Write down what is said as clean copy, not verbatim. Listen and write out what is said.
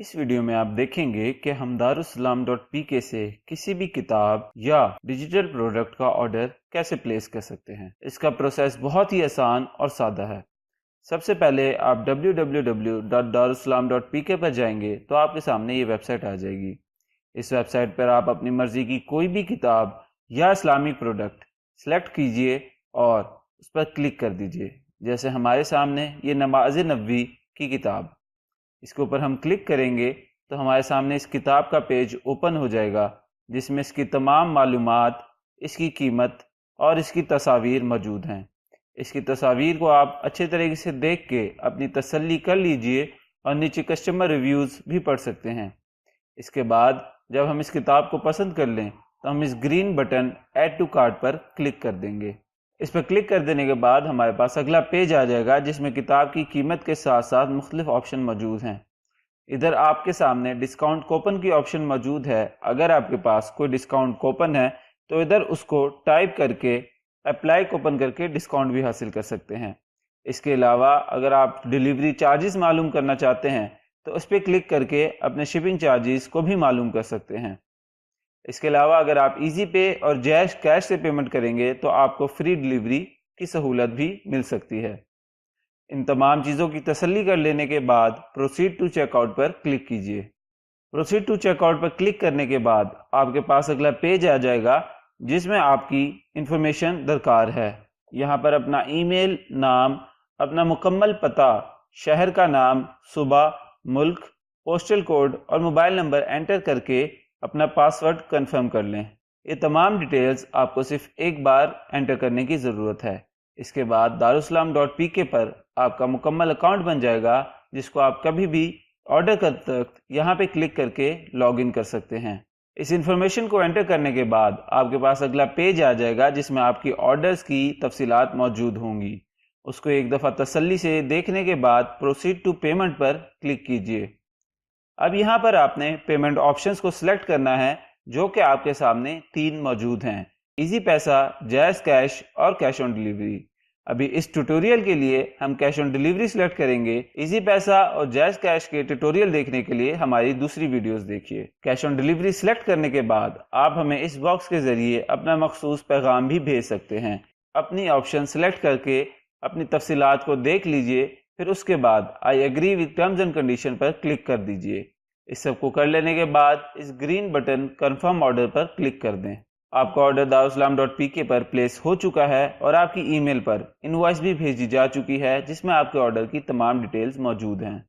इस वीडियो में आप देखेंगे कि हम darussalam.pk से किसी भी किताब या डिजिटल प्रोडक्ट का ऑर्डर कैसे प्लेस कर सकते हैं। इसका प्रोसेस बहुत ही आसान और सादा है। सबसे पहले आप www.darussalam.pk पर जाएंगे तो आपके सामने ये वेबसाइट आ जाएगी। इस वेबसाइट पर आप अपनी मर्जी की कोई भी किताब या इस्लामिक प्रोडक्ट सेलेक्ट कीजिए और उस पर क्लिक कर दीजिए। जैसे हमारे सामने ये नमाज नबवी की किताब, इसके ऊपर हम क्लिक करेंगे तो हमारे सामने इस किताब का पेज ओपन हो जाएगा, जिसमें इसकी तमाम मालूमात, इसकी कीमत और इसकी तस्वीर मौजूद हैं। इसकी तस्वीर को आप अच्छे तरीके से देख के अपनी तसल्ली कर लीजिए और नीचे कस्टमर रिव्यूज़ भी पढ़ सकते हैं। इसके बाद जब हम इस किताब को पसंद कर लें तो हम इस green button add to cart पर क्लिक कर देंगे। इस पर क्लिक कर देने के बाद हमारे पास अगला पेज आ जाएगा, जिसमें किताब की कीमत के साथ साथ मुख्तलिफ ऑप्शन मौजूद हैं। इधर आपके सामने डिस्काउंट कूपन की ऑप्शन मौजूद है। अगर आपके पास कोई डिस्काउंट कूपन है तो इधर उसको टाइप करके अप्लाई कूपन करके डिस्काउंट भी हासिल कर सकते हैं। इसके अलावा अगर आप डिलीवरी चार्जेस मालूम करना चाहते हैं तो उस पर क्लिक करके अपने शिपिंग चार्जेस को भी मालूम कर सकते हैं। इसके अलावा अगर आप इजी पे और जैश कैश से पेमेंट करेंगे तो आपको फ्री डिलीवरी की सहूलत भी मिल सकती है। इन तमाम चीज़ों की तसल्ली कर लेने के बाद प्रोसीड टू चेकआउट पर क्लिक कीजिए। प्रोसीड टू चेकआउट पर क्लिक करने के बाद आपके पास अगला पेज आ जाएगा, जिसमें आपकी इंफॉर्मेशन दरकार है। यहाँ पर अपना ईमेल, नाम, अपना मुकम्मल पता, शहर का नाम, सूबा, मुल्क, पोस्टल कोड और मोबाइल नंबर एंटर करके अपना पासवर्ड कंफर्म कर लें। ये तमाम डिटेल्स आपको सिर्फ एक बार एंटर करने की ज़रूरत है। इसके बाद darussalam.pk पर आपका मुकम्मल अकाउंट बन जाएगा, जिसको आप कभी भी ऑर्डर करते वक्त यहाँ पे क्लिक करके लॉग इन कर सकते हैं। इस इंफॉर्मेशन को एंटर करने के बाद आपके पास अगला पेज आ जाएगा, जिसमें आपकी ऑर्डर्स की तफसीलात मौजूद होंगी। उसको एक दफ़ा तसल्ली से देखने के बाद प्रोसीड टू पेमेंट पर क्लिक कीजिए। अब यहाँ पर आपने पेमेंट ऑप्शंस को सिलेक्ट करना है, जो कि आपके सामने 3 मौजूद हैं: इजी पैसा, जायज़ कैश और कैश ऑन डिलीवरी। अभी इस ट्यूटोरियल के लिए हम कैश ऑन डिलीवरी सिलेक्ट करेंगे। इजी पैसा और जायज़ कैश के ट्यूटोरियल देखने के लिए हमारी दूसरी वीडियोस देखिए। कैश ऑन डिलीवरी सिलेक्ट करने के बाद आप हमें इस बॉक्स के जरिए अपना मखसूस पैगाम भी भेज सकते हैं। अपनी ऑप्शन सिलेक्ट करके अपनी तफसीलात को देख लीजिए, फिर उसके बाद I agree with terms and condition पर क्लिक कर दीजिए। इस सब को कर लेने के बाद इस ग्रीन बटन कंफर्म ऑर्डर पर क्लिक कर दें। आपका ऑर्डर darussalam.pk पर प्लेस हो चुका है और आपकी ईमेल पर इनवॉइस भी भेजी जा चुकी है, जिसमें आपके ऑर्डर की तमाम डिटेल्स मौजूद हैं।